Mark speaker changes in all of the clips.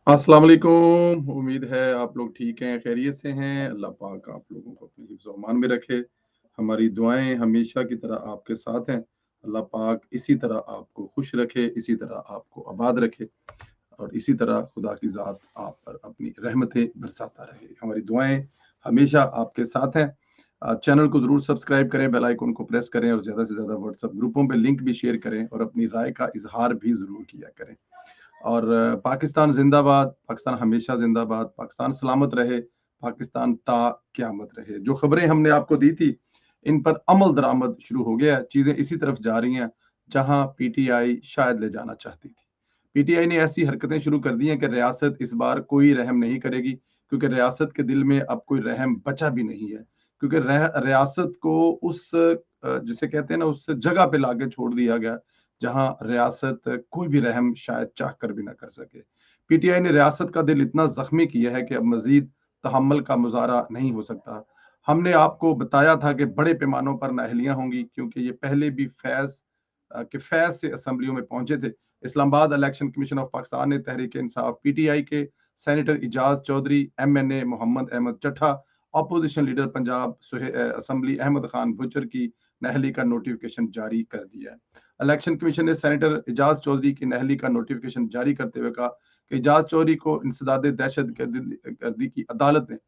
Speaker 1: अस्सलाम वालेकुम। उम्मीद है आप लोग ठीक हैं, खैरियत से हैं। अल्लाह पाक आप लोगों को अपने हिफ्ज़ ओ अमान में रखे। हमारी दुआएँ हमेशा की तरह आपके साथ हैं। अल्लाह पाक इसी तरह आपको खुश रखे, इसी तरह आपको आबाद रखे और इसी तरह खुदा की ज़ात आप पर अपनी रहमतें बरसाता रहे। हमारी दुआएँ हमेशा आपके साथ हैं। चैनल को ज़रूर सब्सक्राइब करें, बेल आइकन को प्रेस करें और ज़्यादा से ज़्यादा व्हाट्सएप ग्रुपों पे लिंक भी शेयर करें और अपनी राय का इज़हार भी ज़रूर किया करें। और पाकिस्तान जिंदाबाद, पाकिस्तान हमेशा जिंदाबाद, पाकिस्तान सलामत रहे, पाकिस्तान ता क़यामत रहे। जो खबरें हमने आपको दी थी, इन पर अमल दरामद शुरू हो गया है। चीज़ें इसी तरफ जा रही हैं, जहां पीटीआई शायद ले जाना चाहती थी। पीटीआई ने ऐसी हरकतें शुरू कर दी हैं कि रियासत इस बार कोई रहम नहीं करेगी, क्योंकि रियासत के दिल में अब कोई रहम बचा भी नहीं है। क्योंकि रियासत को उस जिसे कहते हैं ना, उस जगह पे लाके छोड़ दिया गया जहां रियासत कोई भी रहम शायद चाह कर भी ना कर सके। पीटीआई ने रियासत का दिल इतना जख्मी किया है कि अब मजीद तहम्मुल का मुजाहरा नहीं हो सकता। हमने आपको बताया था कि बड़े पैमानों पर नाअहलियां होंगी, क्योंकि ये पहले भी फैज से असम्बलियों में पहुंचे थे। Islamabad election commission of Pakistan ने तहरीक इंसाफ पीटीआई के senator Ijaz Chaudhry, MNA Mohammad Ahmed Chattha, opposition leader Punjab assembly Ahmed Khan Buchar की नाअहली का नोटिफिकेशन जारी कर दिया है। इलेक्शन कमीशन ने सेनेटर इजाज चौधरी की नाअहली का नोटिफिकेशन जारी करते हुए कहा कि इजाज चौधरी को इंसदाद दहशत गर्दी की अदालत ने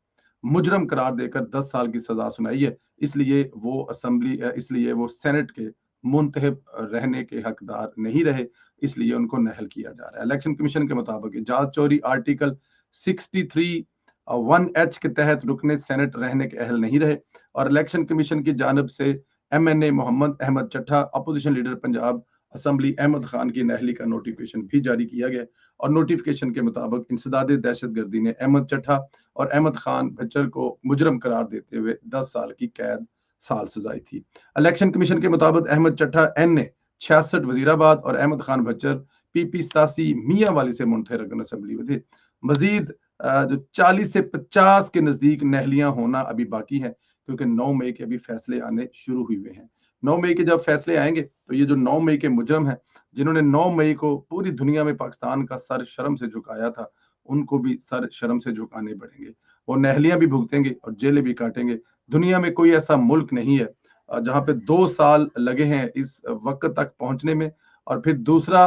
Speaker 1: मुजरम करार देकर 10 साल की सजा सुनाई है। इसलिए वो सेनेट के मुंतहब रहने के हकदार नहीं रहे, इसलिए उनको नहल किया जा रहा है। इलेक्शन कमीशन के मुताबिक इजाज चौधरी आर्टिकल 63 1H के तहत रुकने सेनेट रहने के अहल नहीं रहे और इलेक्शन कमीशन की जानब से MNA Mohammad Ahmed Chattha, opposition leader Punjab assembly Ahmed Khan की नाअहली का नोटिफिकेशन भी जारी किया गया और नोटिफिकेशन के मुताबिक इंसदाद दहशत गर्दी ने अहमद चट्ठा और अहमद खान बच्चर को मुजरम करार देते हुए 10 साल की कैद साल सजाई थी। इलेक्शन कमीशन के मुताबिक अहमद चट्ठा एन ए 66 वजीराबाद और अहमद खान बच्चर पीपी 87 मियाँ वाली से मुंतखब असम्बली में थे। मजीद जो 40 से 50 के नजदीक नाअहलियां होना अभी बाकी है, क्योंकि 9 मई के अभी फैसले आने शुरू हुए हैं। 9 मई के जब फैसले आएंगे तो ये जो 9 मई के मुजरम हैं, जिन्होंने 9 मई को पूरी दुनिया में पाकिस्तान का सर शर्म से झुकाया था, उनको भी सर शर्म से झुकाने पड़ेंगे। वो नाअहलियां भी भुगतेंगे और जेलें भी काटेंगे। दुनिया में कोई ऐसा मुल्क नहीं है जहां पे 2 साल लगे हैं इस वक्त तक पहुंचने में और फिर दूसरा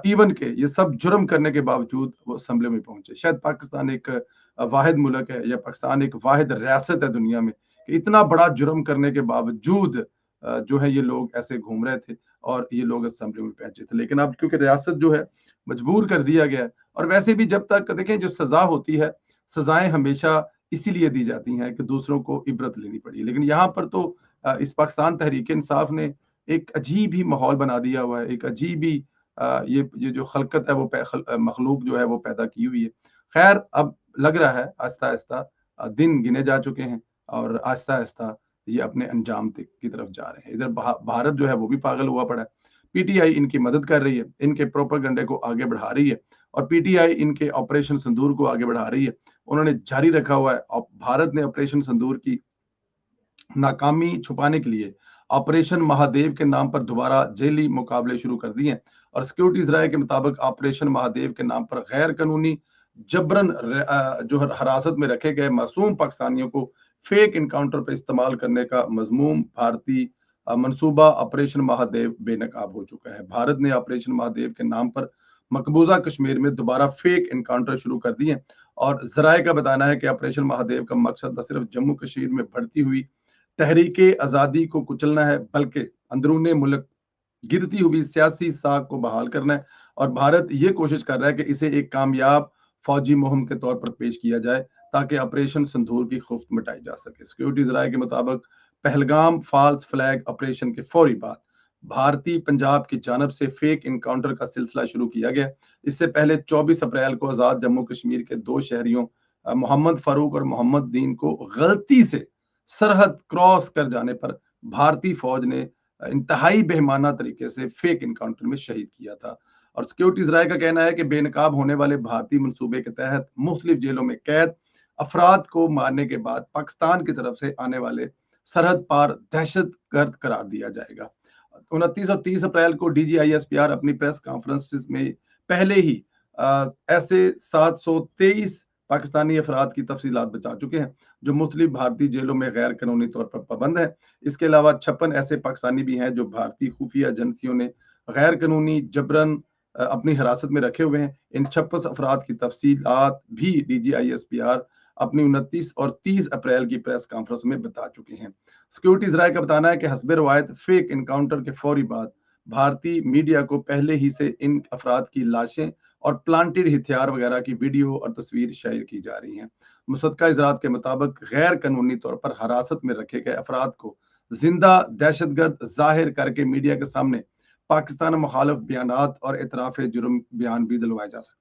Speaker 1: इवन के ये सब जुर्म करने के बावजूद वो असम्बली में पहुंचे। शायद पाकिस्तान एक वाहिद मुल्क है या पाकिस्तान एक वाहिद रियासत है दुनिया में कि इतना बड़ा जुर्म करने के बावजूद जो है ये लोग ऐसे घूम रहे थे और ये लोग असम्बली में पहुंचे थे। लेकिन अब क्योंकि रियासत जो है मजबूर कर दिया गया है और वैसे भी जब तक देखें जो सजा होती है, सजाएं हमेशा इसीलिए दी जाती हैं कि दूसरों को इबरत लेनी पड़ी। लेकिन यहाँ पर तो इस पाकिस्तान तहरीक इंसाफ ने एक अजीब ही माहौल बना दिया हुआ है, एक अजीब ही ये जो खलकत है वो मखलूक जो है वो पैदा की हुई है। खैर अब लग रहा है आहिस्ता आहिस्ता दिन गिने जा चुके हैं और आहिस्ता आहिस्ता ये अपने अंजाम की तरफ जा रहे हैं। इधर भारत जो है वो भी पागल हुआ पड़ा है। पीटीआई इनकी मदद कर रही है, इनके प्रोपेगेंडे को आगे बढ़ा रही है और पीटीआई इनके ऑपरेशन सिंदूर को आगे बढ़ा रही है। उन्होंने जारी रखा हुआ है और भारत ने ऑपरेशन सिंदूर की नाकामी छुपाने के लिए ऑपरेशन महादेव के नाम पर दोबारा जेली मुकाबले शुरू कर दिए हैं और सिक्योरिटीज राय के मुताबिक ऑपरेशन महादेव के नाम पर गैर कानूनी जबरन जो हिरासत में रखे गए मासूम पाकिस्तानियों को फेक इनकाउंटर पर इस्तेमाल करने का मजमूम भारतीय मंसूबा ऑपरेशन महादेव बेनकाब हो चुका है। भारत ने ऑपरेशन महादेव के नाम पर मकबूजा कश्मीर में दोबारा फेक इनकाउंटर शुरू कर दिए और जराये का बताना है कि ऑपरेशन महादेव का मकसद न सिर्फ जम्मू कश्मीर में बढ़ती हुई तहरीके आजादी को कुचलना है, बल्कि अंदरूनी मुल्क गिरती हुई सियासी साख को बहाल करना है और भारत ये कोशिश कर रहा है कि इसे एक कामयाब फौजी मुहिम के तौर पर पेश किया जाए ताकि ऑपरेशन संदूर की खुफ्त मिटाई जा सके। सिक्योरिटी जराये के मुताबिक पहलगाम फॉल्स फ्लैग ऑपरेशन के फौरी बाद भारतीय पंजाब की जानब से फेक इनकाउंटर का सिलसिला शुरू किया गया। इससे पहले 24 अप्रैल को आजाद जम्मू कश्मीर के 2 शहरियों मोहम्मद फारूक और मोहम्मद दीन को गलती से सरहद क्रॉस कर जाने पर भारतीय फौज ने इंतहाई बेहमाना तरीके से फेक इनकाउंटर में शहीद किया था और सिक्योरिटीज राय का कहना है कि बेनकाब होने वाले भारतीय मंसूबे के तहत मुख्तलिफ जेलों में कैद अफराद को मारने के बाद पाकिस्तान की तरफ से आने वाले सरहद पार दहशत गर्द करार दिया जाएगा। 29 और 30 अप्रैल को DGISPR अपनी प्रेस कॉन्फ्रेंस में पहले ही ऐसे 723 पाकिस्तानी अफराद की तफसीलात बचा चुके हैं जो मुख्तलिफ भारतीय जेलों में गैर कानूनी तौर पर पाबंद है। इसके अलावा 56 ऐसे पाकिस्तानी भी हैं जो भारतीय खुफिया एजेंसियों ने गैर कानूनी जबरन अपनी हिरासत में रखे हुए हैं। इन 56 अफराद की तफसीलात भी DGISPR अपनी 29 और 30 अप्रैल की प्रेस कॉन्फ्रेंस में बता चुके हैं। सिक्योरिटी ज़राए का बताना है कि हस्ब रवायत फेक इनकाउंटर के फौरी बाद भारतीय मीडिया को पहले ही से इन अफराद की लाशें और प्लांटेड हथियार वगैरह की वीडियो और तस्वीर शायर की जा रही हैं। मुसद्दका इजरात के मुताबिक गैर कानूनी तौर पर हिरासत में रखे गए अफराद को जिंदा दहशतगर्द जाहिर करके मीडिया के सामने पाकिस्तान मुखालिफ बयानात और एतराफ़ जुर्म बयान भी दिलवाए जा सकते हैं।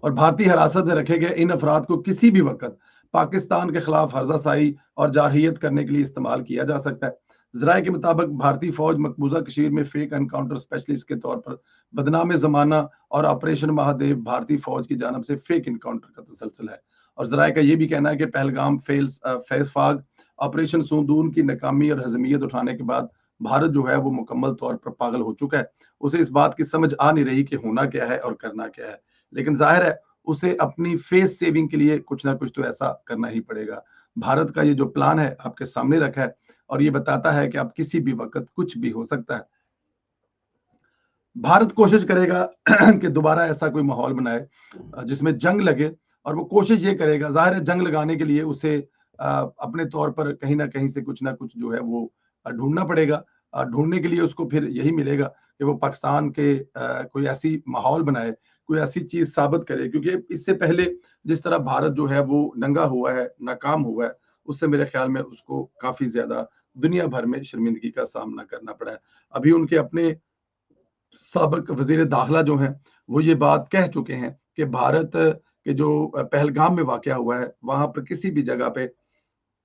Speaker 1: और भारतीय हिरासत में रखे गए इन अफराद को किसी भी वक्त पाकिस्तान के खिलाफ हर्जासाई और जारहियत करने के लिए इस्तेमाल किया जा सकता है। ज़राए के मुताबिक भारतीय फौज मकबूजा कश्मीर में फेक एनकाउंटर स्पेशलिस्ट के तौर पर बदनाम जमाना और ऑपरेशन महादेव भारतीय फौज की जानब से फेक एनकाउंटर का तसलसल है। और ज़राए का यह भी कहना है कि पहलगाम फैसफाग ऑपरेशन सूदून की नाकामी और हजमियत उठाने के बाद भारत जो है वो मुकम्मल तौर पर पागल हो चुका है। उसे इस बात की समझ आ नहीं रही कि होना क्या है और करना क्या है, लेकिन जाहिर है उसे अपनी फेस सेविंग के लिए कुछ ना कुछ तो ऐसा करना ही पड़ेगा। भारत का ये जो प्लान है आपके सामने रखा है और ये बताता है कि अब किसी भी वक्त कुछ भी हो सकता है। भारत कोशिश करेगा कि दोबारा ऐसा कोई माहौल बनाए जिसमें जंग लगे, और वो कोशिश ये करेगा, जाहिर है जंग लगाने के लिए उसे अपने तौर पर कहीं ना कहीं से कुछ ना कुछ जो है वो ढूंढना पड़ेगा। ढूंढने के लिए उसको फिर यही मिलेगा कि वो पाकिस्तान के कोई ऐसी माहौल बनाए, कोई ऐसी चीज साबित करे, क्योंकि इससे पहले जिस तरह भारत जो है वो नंगा हुआ है, नाकाम हुआ है, उससे मेरे ख्याल में उसको काफी ज्यादा दुनिया भर में शर्मिंदगी का सामना करना पड़ा है। अभी उनके अपने साबिक वजीर दाखिला जो हैं वो ये बात कह चुके हैं कि भारत के जो पहलगाम में वाकया हुआ है वहां पर किसी भी जगह पे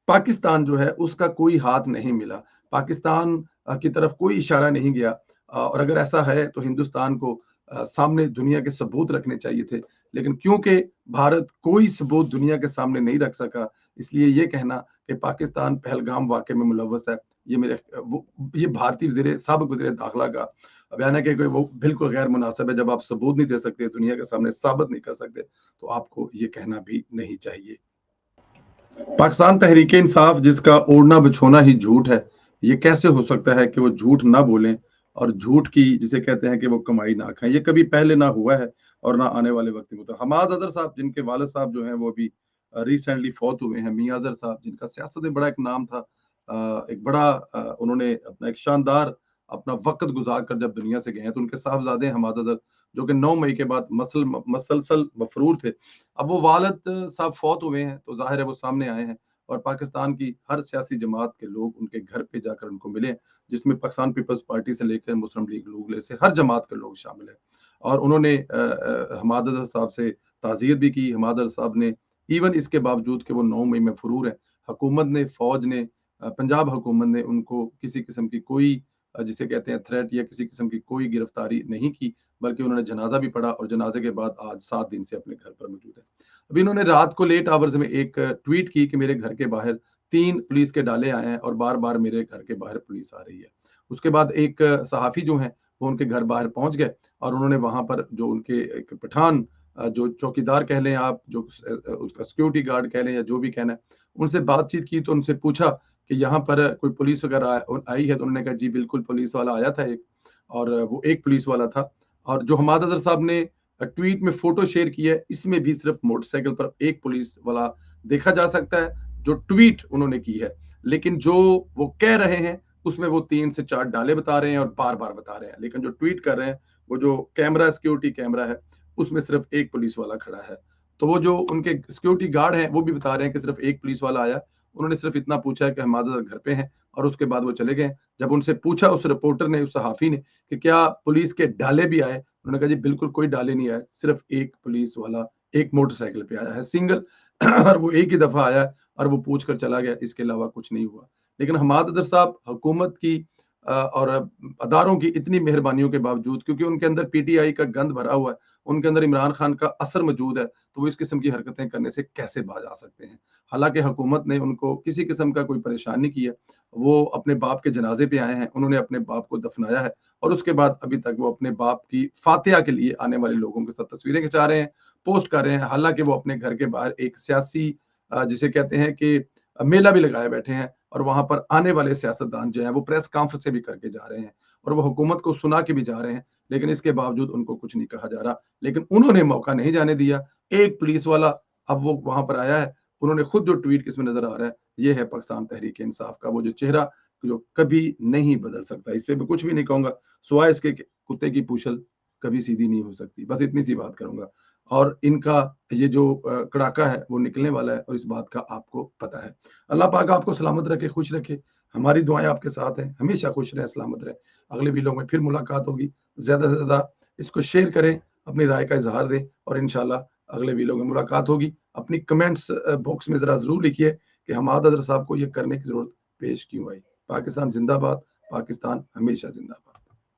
Speaker 1: पाकिस्तान जो है उसका कोई हाथ नहीं मिला, पाकिस्तान की तरफ कोई इशारा नहीं गया। और अगर ऐसा है तो हिंदुस्तान को सामने दुनिया के सबूत रखने चाहिए थे, लेकिन क्योंकि भारत कोई सबूत दुनिया के सामने नहीं रख सका, इसलिए ये कहना कि पाकिस्तान पहलगाम वाकये में मुलव्वस है, ये भारतीय साबिक वजीर दाखिला का बयान है कि वो बिल्कुल गैर मुनासिब है। जब आप सबूत नहीं दे सकते, दुनिया के सामने साबित नहीं कर सकते, तो आपको ये कहना भी नहीं चाहिए। पाकिस्तान तहरीक इंसाफ जिसका ओढ़ना बिछोना ही झूठ है, ये कैसे हो सकता है कि वो झूठ ना बोलें और झूठ की जिसे कहते हैं कि वो कमाई ना खाएं? ये कभी पहले ना हुआ है और ना आने वाले वक्त में। तो हमाद अजहर साहब जिनके वालिद साहब जो हैं वो अभी रिसेंटली फौत हुए हैं, मियां अजहर साहब जिनका सियासत में बड़ा एक नाम था, एक बड़ा उन्होंने अपना एक शानदार अपना वक्त गुजार कर जब दुनिया से गए हैं, तो उनके साहबजादे हमाद अजहर जो कि 9 मई के बाद मसलसल मफरूर थे, अब वो वालिद साहब फौत हुए हैं, तो जाहिर है वो सामने आए हैं और पाकिस्तान की हर सियासी जमात के लोग उनके घर पे जाकर उनको मिले, जिसमें पाकिस्तान पीपल्स पार्टी से लेकर मुस्लिम लीग नून से हर जमात के लोग शामिल हैं। और उन्होंने हमाद अजहर साहब से ताज़ियत भी की। हमाद अजहर साहब ने इवन इसके बावजूद कि वो 9 मई में फरूर है, हुकूमत ने, फौज ने, पंजाब हुकूमत ने उनको किसी किस्म की कोई जिसे कहते हैं थ्रेट या किसी किस्म की कोई गिरफ्तारी नहीं की, बल्कि उन्होंने जनाजा भी पढ़ा और जनाजे के बाद आज 7 दिन से अपने घर पर मौजूद है। अभी इन्होंने रात को लेट आवर्स में एक ट्वीट की कि मेरे घर के बाहर 3 पुलिस के डाले आए हैं और बार बार मेरे घर के बाहर पुलिस आ रही है। उसके बाद एक सहाफ़ी जो हैं वो उनके घर बाहर पहुंच गए और उन्होंने वहां पर जो उनके एक पठान जो चौकीदार कह लें आप, जो उसका सिक्योरिटी गार्ड कह लें या जो भी कहना है, उनसे बातचीत की तो उनसे पूछा कि यहाँ पर कोई पुलिस वगैरह आई है, तो उन्होंने कहा जी बिल्कुल पुलिस वाला आया था एक, और वो एक पुलिस वाला था। और जो हमाद अजहर साहब ने ट्वीट में फोटो शेयर की है, इसमें भी सिर्फ मोटरसाइकिल पर एक पुलिस वाला देखा जा सकता है जो ट्वीट उन्होंने की है, लेकिन जो वो कह रहे हैं उसमें वो 3 से 4 डाले बता रहे हैं और बार बार बता रहे हैं, लेकिन जो ट्वीट कर रहे हैं वो जो कैमरा सिक्योरिटी कैमरा है उसमें सिर्फ एक पुलिस वाला खड़ा है। तो वो जो उनके सिक्योरिटी गार्ड हैं वो भी बता रहे हैं कि सिर्फ एक पुलिस वाला आया, उन्होंने सिर्फ इतना पूछा कि हमाद अजहर घर पे हैं और उसके बाद वो चले गए। जब उनसे पूछा उस रिपोर्टर ने, उस सहाफी ने, कि क्या पुलिस के डाले भी आए, उन्होंने कहा जी बिल्कुल कोई डाले नहीं आए, सिर्फ एक पुलिस वाला एक मोटरसाइकिल पे आया है, सिंगल और वो एक ही दफा आया और वो पूछ कर चला गया, इसके अलावा कुछ नहीं हुआ। लेकिन हमाद अजहर साहब हुकूमत की और अदारों की इतनी मेहरबानियों के बावजूद, क्योंकि उनके अंदर पीटीआई का गंद भरा हुआ है, उनके अंदर इमरान खान का असर मौजूद है, तो वो इस किस्म की हरकतें करने से कैसे बाज आ सकते हैं। हालांकि हुकूमत ने उनको किसी किस्म का कोई परेशान नहीं किया, वो अपने बाप के जनाजे पे आए हैं, उन्होंने अपने बाप को दफनाया है اور اس کے بعد ابھی تک وہ اپنے باپ کی فاتحہ کے لیے آنے والے لوگوں کے ساتھ تصویریں کھنچا رہے ہیں، پوسٹ کر رہے ہیں، حالانکہ وہ اپنے گھر کے باہر ایک سیاسی جسے کہتے ہیں کہ میلہ بھی لگائے بیٹھے ہیں، اور وہاں پر آنے والے سیاستدان جو ہیں وہ پریس کانفرنس بھی کر کے جا رہے ہیں اور وہ حکومت کو سنا کے بھی جا رہے ہیں، لیکن اس کے باوجود ان کو کچھ نہیں کہا جا رہا. لیکن انہوں نے موقع نہیں جانے دیا. ایک پولیس والا اب وہ وہاں پر آیا ہے، انہوں نے خود جو ٹویٹ کس میں نظر آ رہا ہے، یہ ہے پاکستان تحریک انصاف کا وہ جو چہرہ جو کبھی نہیں بدل سکتا. اس پہ بھی کچھ بھی نہیں کہوں گا سوائے اس کے کتے کی پوچھل کبھی سیدھی نہیں ہو سکتی. بس اتنی سی بات کروں گا. اور ان کا یہ جو کڑاکا ہے وہ نکلنے والا ہے، اور اس بات کا آپ کو پتا ہے. اللہ پاک آپ کو سلامت رکھے، خوش رکھے. ہماری دعائیں آپ کے ساتھ ہیں، ہمیشہ خوش رہیں، سلامت رہیں. اگلے ویڈیو میں پھر ملاقات ہوگی. زیادہ سے زیادہ اس کو شیئر کریں، اپنی رائے کا اظہار دیں، اور انشاءاللہ اگلے ویڈیو میں ملاقات ہوگی. اپنی کمنٹس باکس میں ذرا ضرور لکھیے کہ حماد حضرت صاحب کو یہ کرنے کی ضرورت پیش کیوں آئی. پاکستان زندہ باد، پاکستان ہمیشہ زندہ باد.